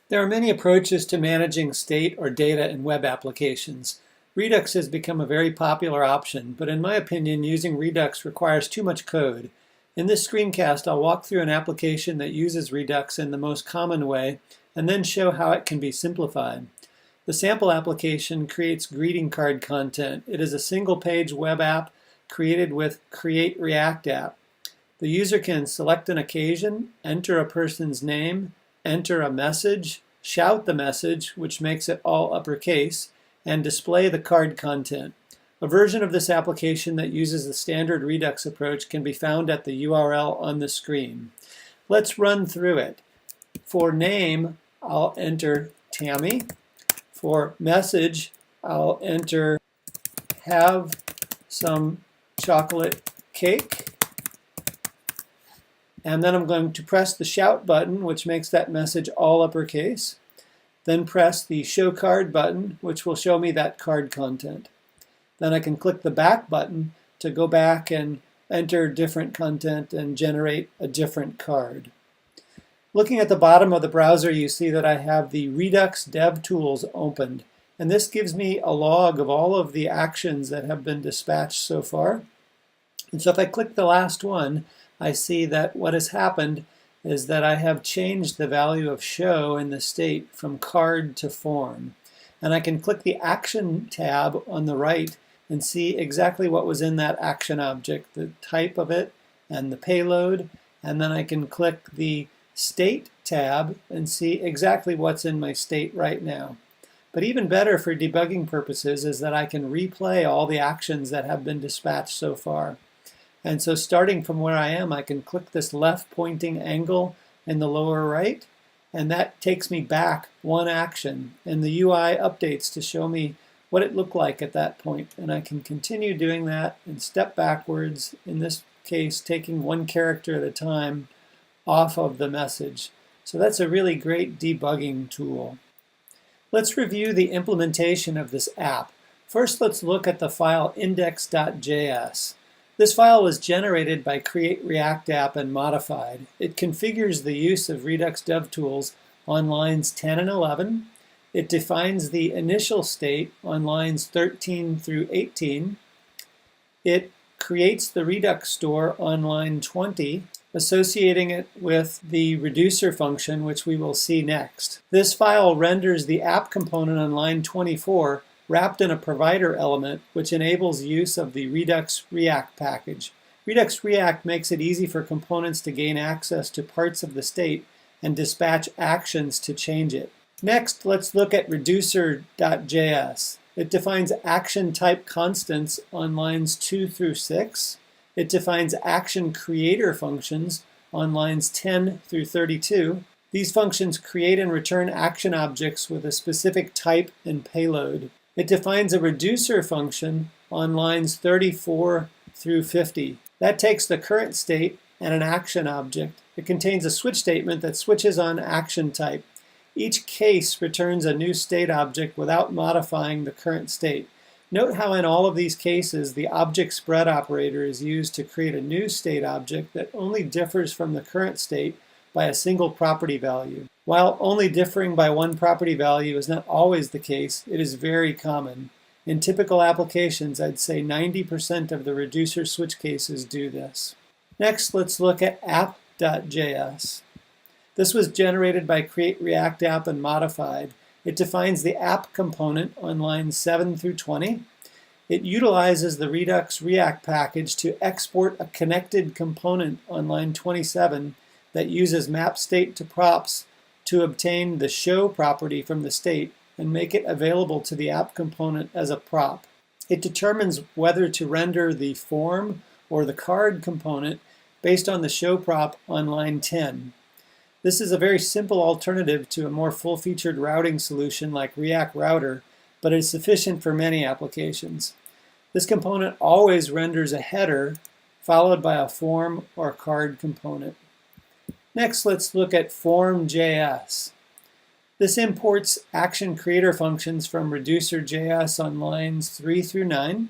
There are many approaches to managing state or data in web applications. Redux has become a very popular option, but in my opinion, using Redux requires too much code. In this screencast, I'll walk through an application that uses Redux in the most common way, and then show how it can be simplified. The sample application creates greeting card content. It is a single-page web app created with Create React App. The user can select an occasion, enter a person's name, enter a message, shout the message, which makes it all uppercase, and display the card content. A version of this application that uses the standard Redux approach can be found at the URL on the screen. Let's run through it. For name, I'll enter Tammy. For message, I'll enter have some chocolate cake. And then I'm going to press the shout button, which makes that message all uppercase. Then press the show card button, which will show me that card content. Then I can click the back button to go back and enter different content and generate a different card. Looking at the bottom of the browser, you see that I have the Redux DevTools opened. And this gives me a log of all of the actions that have been dispatched so far. And so if I click the last one, I see that what has happened is that I have changed the value of show in the state from card to form. And I can click the action tab on the right and see exactly what was in that action object, the type of it and the payload. And then I can click the state tab and see exactly what's in my state right now. But even better for debugging purposes is that I can replay all the actions that have been dispatched so far. And so starting from where I am, I can click this left pointing angle in the lower right, and that takes me back one action. And the UI updates to show me what it looked like at that point. And I can continue doing that and step backwards, in this case taking one character at a time off of the message. So that's a really great debugging tool. Let's review the implementation of this app. First, let's look at the file index.js. This file was generated by Create React App and modified. It configures the use of Redux DevTools on lines 10 and 11. It defines the initial state on lines 13 through 18. It creates the Redux store on line 20, associating it with the reducer function, which we will see next. This file renders the app component on line 24 wrapped in a provider element, which enables use of the Redux React package. Redux React makes it easy for components to gain access to parts of the state and dispatch actions to change it. Next, let's look at reducer.js. It defines action type constants on lines 2 through 6. It defines action creator functions on lines 10 through 32. These functions create and return action objects with a specific type and payload. It defines a reducer function on lines 34 through 50. That takes the current state and an action object. It contains a switch statement that switches on action type. Each case returns a new state object without modifying the current state. Note how in all of these cases the object spread operator is used to create a new state object that only differs from the current state by a single property value. While only differing by one property value is not always the case, it is very common. In typical applications, I'd say 90% of the reducer switch cases do this. Next, let's look at app.js. This was generated by Create React App and modified. It defines the app component on lines 7 through 20. It utilizes the Redux React package to export a connected component on line 27 that uses map state to props to obtain the show property from the state and make it available to the app component as a prop. It determines whether to render the form or the card component based on the show prop on line 10. This is a very simple alternative to a more full-featured routing solution like React Router, but it is sufficient for many applications. This component always renders a header followed by a form or card component. Next, let's look at form.js. This imports action creator functions from reducer.js on lines 3 through 9.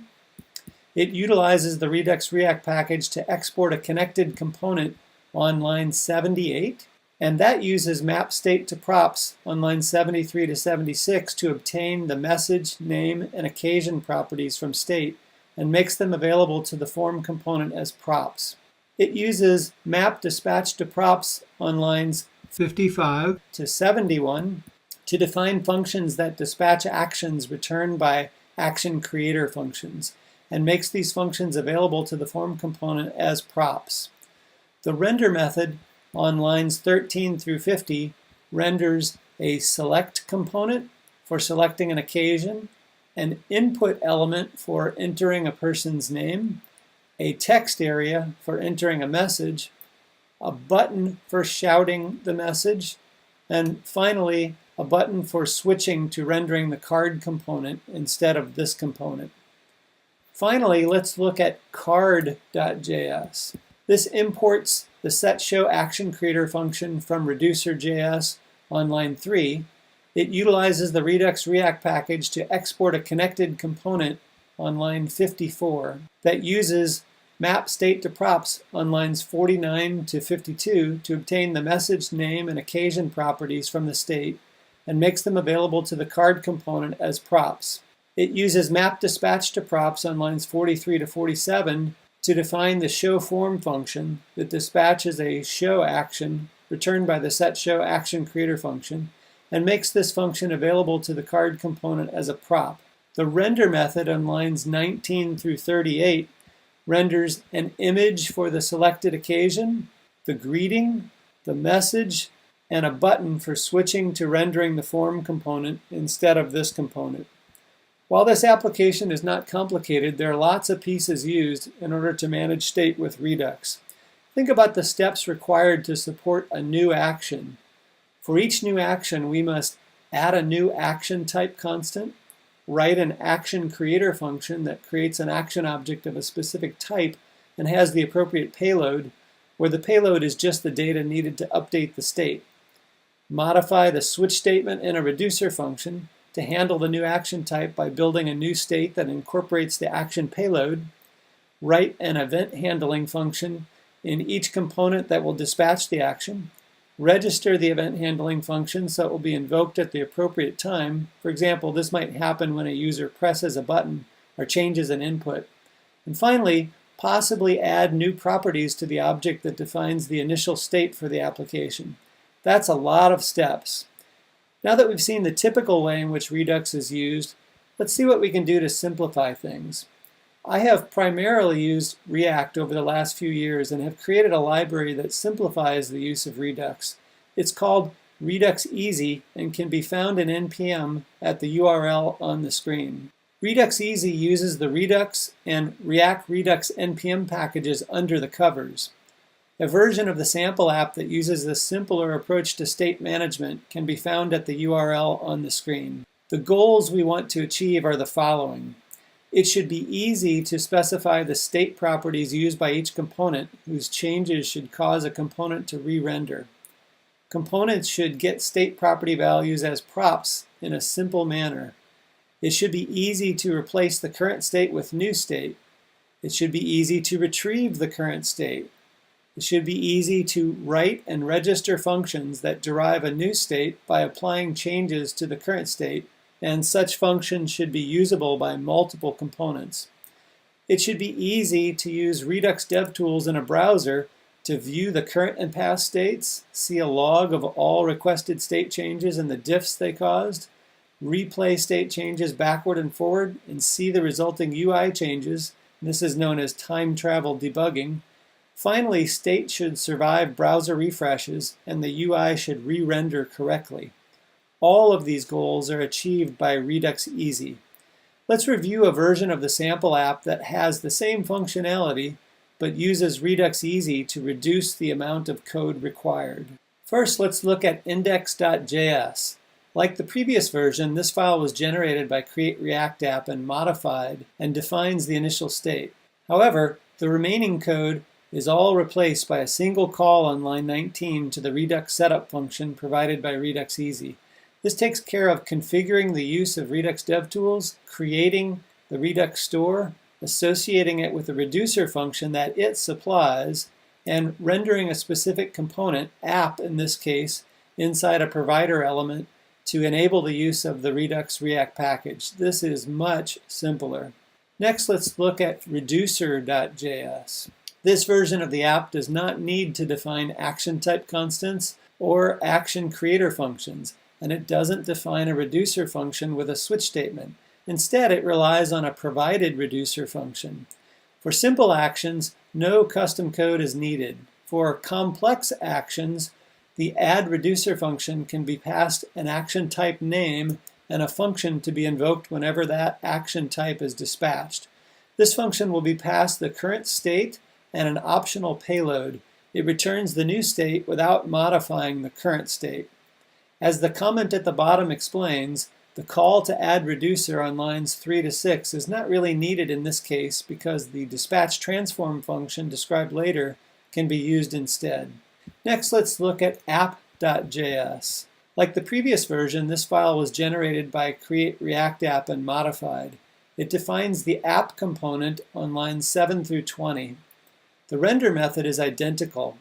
It utilizes the Redux React package to export a connected component on line 78. And that uses map state to props on lines 73 to 76 to obtain the message, name, and occasion properties from state and makes them available to the form component as props. It uses map dispatch to props on lines 55 to 71 to define functions that dispatch actions returned by action creator functions and makes these functions available to the form component as props. The render method on lines 13 through 50 renders a select component for selecting an occasion, an input element for entering a person's name, a text area for entering a message, a button for shouting the message, and finally a button for switching to rendering the card component instead of this component. Finally, let's look at card.js. This imports the setShowActionCreator function from Reducer.js on line 3. It utilizes the Redux React package to export a connected component on line 54 that uses map state to props on lines 49 to 52 to obtain the message, name, and occasion properties from the state and makes them available to the card component as props. It uses map dispatch to props on lines 43 to 47 to define the showForm function that dispatches a show action returned by the setShowActionCreator function and makes this function available to the card component as a prop. The render method on lines 19 through 38 renders an image for the selected occasion, the greeting, the message, and a button for switching to rendering the form component instead of this component. While this application is not complicated, there are lots of pieces used in order to manage state with Redux. Think about the steps required to support a new action. For each new action, we must add a new action type constant, write an action creator function that creates an action object of a specific type and has the appropriate payload, where the payload is just the data needed to update the state. Modify the switch statement in a reducer function to handle the new action type by building a new state that incorporates the action payload. Write an event handling function in each component that will dispatch the action. Register the event handling function so it will be invoked at the appropriate time. For example, this might happen when a user presses a button or changes an input. And finally, possibly add new properties to the object that defines the initial state for the application. That's a lot of steps. Now that we've seen the typical way in which Redux is used, let's see what we can do to simplify things. I have primarily used React over the last few years and have created a library that simplifies the use of Redux. It's called Redux Easy and can be found in NPM at the URL on the screen. Redux Easy uses the Redux and React Redux NPM packages under the covers. A version of the sample app that uses this simpler approach to state management can be found at the URL on the screen. The goals we want to achieve are the following. It should be easy to specify the state properties used by each component, whose changes should cause a component to re-render. Components should get state property values as props in a simple manner. It should be easy to replace the current state with new state. It should be easy to retrieve the current state. It should be easy to write and register functions that derive a new state by applying changes to the current state, and such functions should be usable by multiple components. It should be easy to use Redux DevTools in a browser to view the current and past states, see a log of all requested state changes and the diffs they caused, replay state changes backward and forward, and see the resulting UI changes. This is known as time travel debugging. Finally, state should survive browser refreshes, and the UI should re-render correctly. All of these goals are achieved by Redux Easy. Let's review a version of the sample app that has the same functionality, but uses Redux Easy to reduce the amount of code required. First, let's look at index.js. Like the previous version, this file was generated by Create React App and modified and defines the initial state. However, the remaining code is all replaced by a single call on line 19 to the Redux setup function provided by Redux Easy. This takes care of configuring the use of Redux DevTools, creating the Redux store, associating it with the reducer function that it supplies, and rendering a specific component, app in this case, inside a provider element to enable the use of the Redux React package. This is much simpler. Next, let's look at reducer.js. This version of the app does not need to define action type constants or action creator functions, and it doesn't define a reducer function with a switch statement. Instead, it relies on a provided reducer function. For simple actions, no custom code is needed. For complex actions, the add reducer function can be passed an action type name and a function to be invoked whenever that action type is dispatched. This function will be passed the current state and an optional payload. It returns the new state without modifying the current state. As the comment at the bottom explains, the call to add reducer on lines 3 to 6 is not really needed in this case because the dispatch transform function described later can be used instead. Next, let's look at app.js. Like the previous version, this file was generated by create React app and modified. It defines the app component on lines 7 through 20. The render method is identical.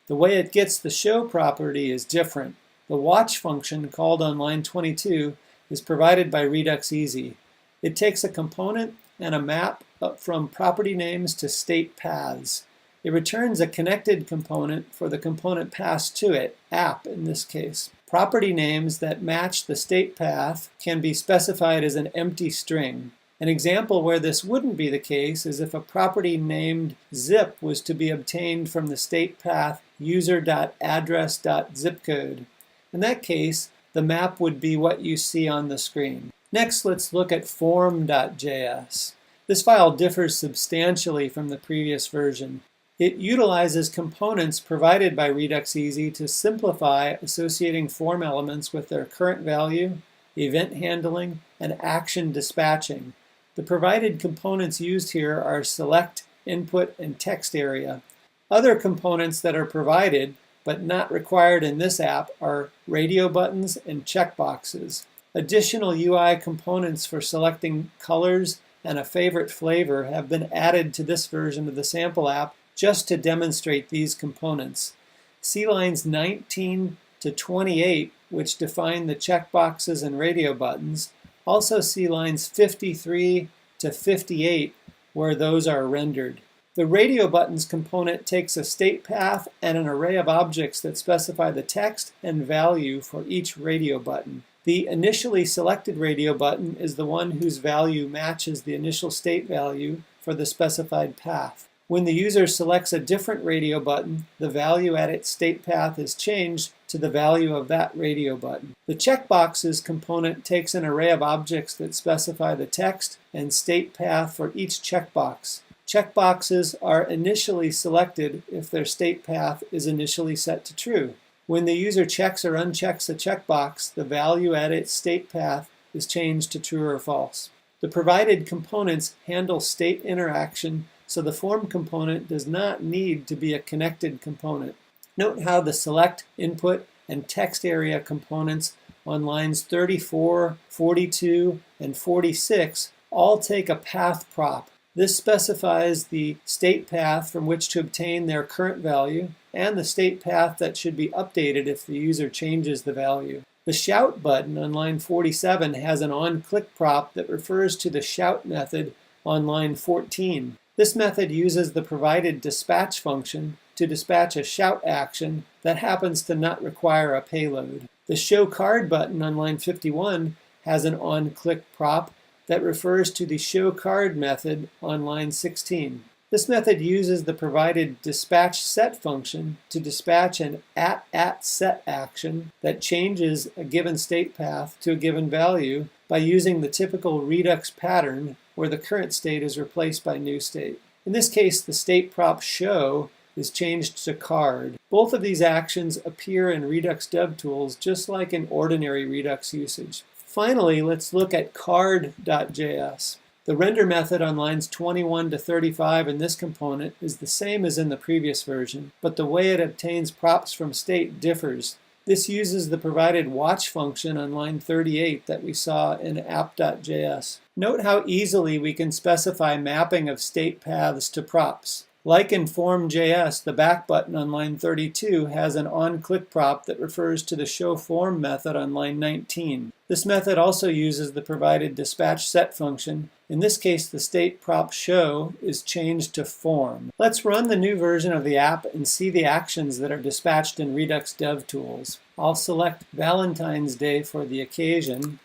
The way it gets the show property is different. The watch function called on line 22 is provided by Redux Easy. It takes a component and a map from property names to state paths. It returns a connected component for the component passed to it, app in this case. Property names that match the state path can be specified as an empty string. An example where this wouldn't be the case is if a property named zip was to be obtained from the state path user.address.zipcode. In that case, the map would be what you see on the screen. Next, let's look at form.js. This file differs substantially from the previous version. It utilizes components provided by Redux Easy to simplify associating form elements with their current value, event handling, and action dispatching. The provided components used here are select, input, and text area. Other components that are provided but not required in this app are radio buttons and checkboxes. Additional UI components for selecting colors and a favorite flavor have been added to this version of the sample app just to demonstrate these components. See lines 19 to 28, which define the checkboxes and radio buttons. Also see lines 53 to 58, where those are rendered. The radio buttons component takes a state path and an array of objects that specify the text and value for each radio button. The initially selected radio button is the one whose value matches the initial state value for the specified path. When the user selects a different radio button, the value at its state path is changed to the value of that radio button. The checkboxes component takes an array of objects that specify the text and state path for each checkbox. Checkboxes are initially selected if their state path is initially set to true. When the user checks or unchecks a checkbox, the value at its state path is changed to true or false. The provided components handle state interaction, so the form component does not need to be a connected component. Note how the select, input, and text area components on lines 34, 42, and 46 all take a path prop. This specifies the state path from which to obtain their current value and the state path that should be updated if the user changes the value. The shout button on line 47 has an on-click prop that refers to the shout method on line 14. This method uses the provided dispatch function to dispatch a shout action that happens to not require a payload. The show card button on line 51 has an on-click prop that refers to the show card method on line 16. This method uses the provided dispatch set function to dispatch an at set action that changes a given state path to a given value by using the typical Redux pattern where the current state is replaced by new state. In this case, the state prop show is changed to card. Both of these actions appear in Redux DevTools just like in ordinary Redux usage. Finally, let's look at card.js. The render method on lines 21 to 35 in this component is the same as in the previous version, but the way it obtains props from state differs. This uses the provided watch function on line 38 that we saw in app.js. Note how easily we can specify mapping of state paths to props. Like in Form.js, the back button on line 32 has an onClick prop that refers to the showForm method on line 19. This method also uses the provided dispatch set function. In this case, the state prop show is changed to form. Let's run the new version of the app and see the actions that are dispatched in Redux DevTools. I'll select Valentine's Day for the occasion,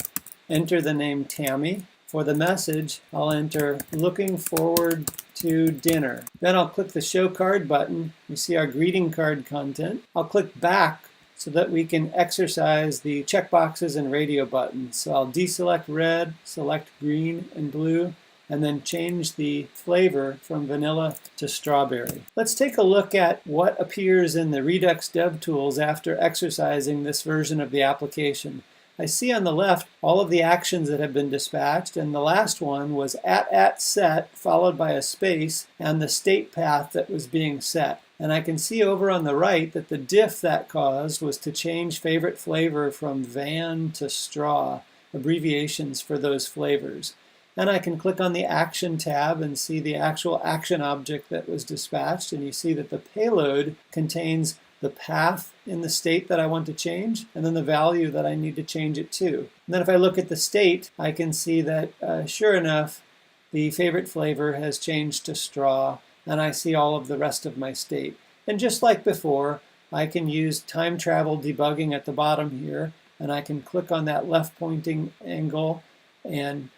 enter the name Tammy. For the message, I'll enter looking forward to dinner. Then I'll click the show card button. You see our greeting card content. I'll click back so that we can exercise the checkboxes and radio buttons. So I'll deselect red, select green and blue, and then change the flavor from vanilla to strawberry. Let's take a look at what appears in the Redux DevTools after exercising this version of the application. I see on the left all of the actions that have been dispatched, and the last one was @set followed by a space and the state path that was being set. And I can see over on the right that the diff that caused was to change favorite flavor from van to straw, abbreviations for those flavors. And I can click on the Action tab and see the actual action object that was dispatched, and you see that the payload contains the path in the state that I want to change, and then the value that I need to change it to. And then if I look at the state, I can see that sure enough, the favorite flavor has changed to straw, and I see all of the rest of my state. And just like before, I can use time travel debugging at the bottom here, and I can click on that left pointing angle and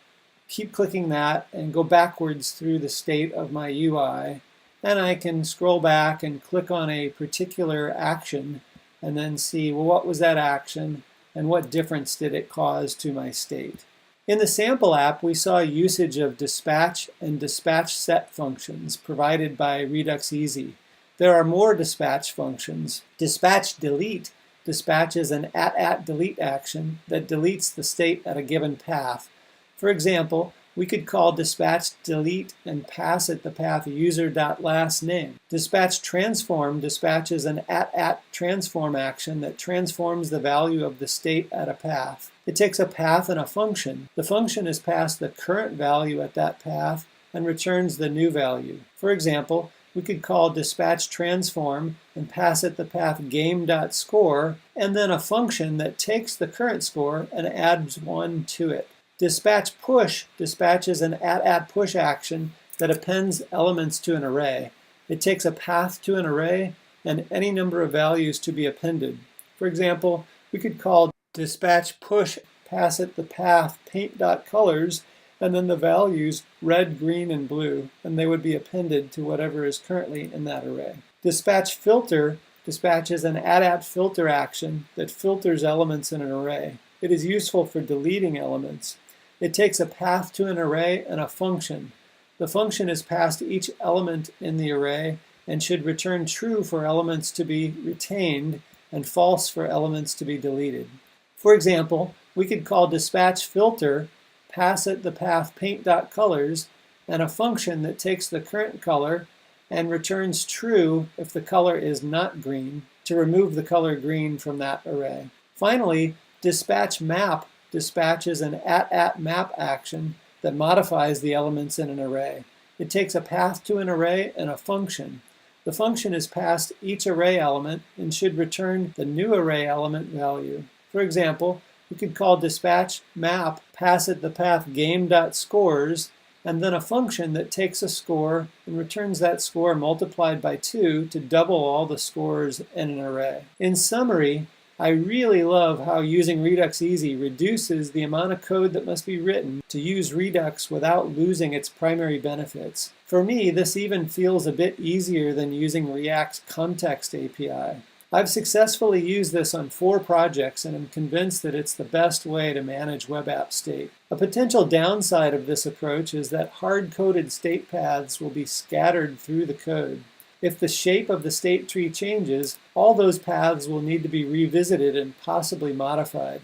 keep clicking that and go backwards through the state of my UI. And I can scroll back and click on a particular action and then see, well, what was that action and what difference did it cause to my state? In the sample app, we saw usage of dispatch and dispatch set functions provided by Redux Easy. There are more dispatch functions. Dispatch delete dispatches an @delete action that deletes the state at a given path. For example, we could call dispatch delete and pass it the path user.lastname. Dispatch transform dispatches an @transform action that transforms the value of the state at a path. It takes a path and a function. The function is passed the current value at that path and returns the new value. For example, we could call dispatch transform and pass it the path game.score and then a function that takes the current score and adds 1 to it. Dispatch push dispatches an @push action that appends elements to an array. It takes a path to an array and any number of values to be appended. For example, we could call dispatch push, pass it the path paint.colors, and then the values red, green, and blue, and they would be appended to whatever is currently in that array. Dispatch filter dispatches an @filter action that filters elements in an array. It is useful for deleting elements. It takes a path to an array and a function. The function is passed to each element in the array and should return true for elements to be retained and false for elements to be deleted. For example, we could call dispatch filter, pass it the path paint.colors, and a function that takes the current color and returns true if the color is not green to remove the color green from that array. Finally, dispatch map dispatches an @map action that modifies the elements in an array. It takes a path to an array and a function. The function is passed each array element and should return the new array element value. For example, we could call dispatch map, pass it the path game.scores, and then a function that takes a score and returns that score multiplied by 2 to double all the scores in an array. In summary, I really love how using Redux Easy reduces the amount of code that must be written to use Redux without losing its primary benefits. For me, this even feels a bit easier than using React's context API. I've successfully used this on 4 projects and am convinced that it's the best way to manage web app state. A potential downside of this approach is that hard-coded state paths will be scattered through the code. If the shape of the state tree changes, all those paths will need to be revisited and possibly modified.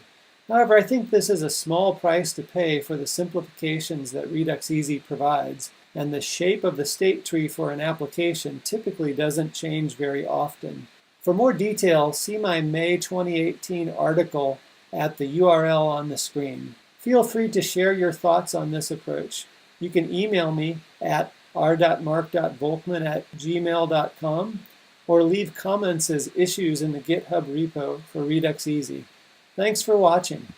However, I think this is a small price to pay for the simplifications that Redux Easy provides, and the shape of the state tree for an application typically doesn't change very often. For more detail, see my May 2018 article at the URL on the screen. Feel free to share your thoughts on this approach. You can email me at r.mark.volkman@gmail.com, or leave comments as issues in the GitHub repo for Redux Easy. Thanks for watching.